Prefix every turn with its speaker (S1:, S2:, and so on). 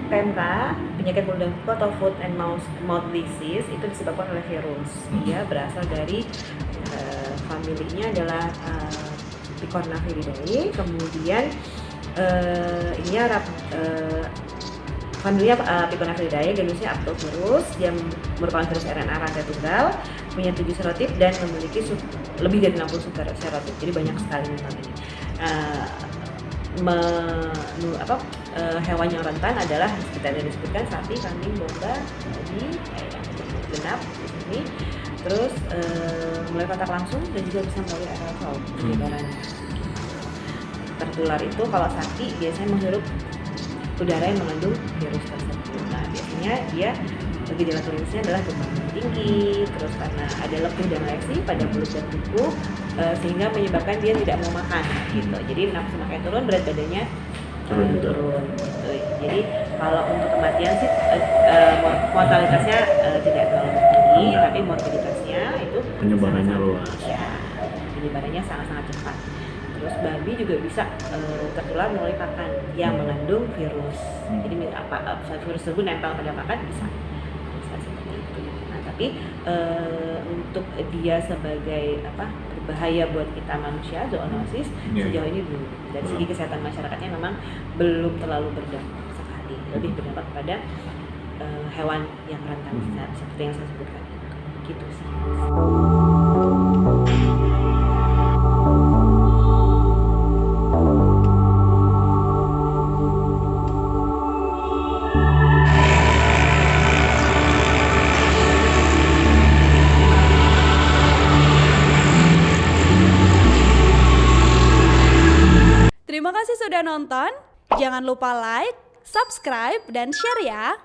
S1: PMK, penyakit mulut dan kuku atau foot and mouth disease, itu disebabkan oleh virus. Dia berasal dari familinya adalah Picornaviridae. Kemudian familinya Picornaviridae, genusnya Aptovirus. Dia merupakan virus RNA rantai tunggal, punya 7 serotip dan memiliki lebih dari 60 subserotip. Jadi banyak sekali memang ini. Hewan yang rentan adalah seperti yang disebutkan sapi, kambing, domba, babi, genap di sini. Terus mulai kontak langsung dan juga bisa melalui aerosol penyebaran. Tertular itu kalau sapi biasanya menghirup udara yang mengandung virus tersebut. Nah biasanya dia gejala klinisnya adalah demam tinggi, terus karena ada lepuh dan leksi pada mulut dan kuku, sehingga menyebabkan dia tidak mau makan gitu. Jadi nafsu makannya turun, berat badannya turun gitu. Jadi kalau untuk kematian sih mortalitasnya tidak terlalu tinggi, tapi morbiditasnya itu
S2: penyebarannya luas.
S1: Ya, penyebarannya sangat-sangat cepat. Terus babi juga bisa tertular melalui pakan yang mengandung virus. Jadi virus tersebut nempel pada pakan bisa seperti itu. Nah tapi untuk dia sebagai berbahaya buat kita manusia, zoonosis sejauh ini belum. Dari segi kesehatan masyarakatnya memang belum terlalu berdampak sekali. Lebih berdampak pada hewan yang rentan seperti yang saya sebutkan. Gitu sih.
S3: Terima kasih sudah nonton. Jangan lupa like, subscribe, dan share ya.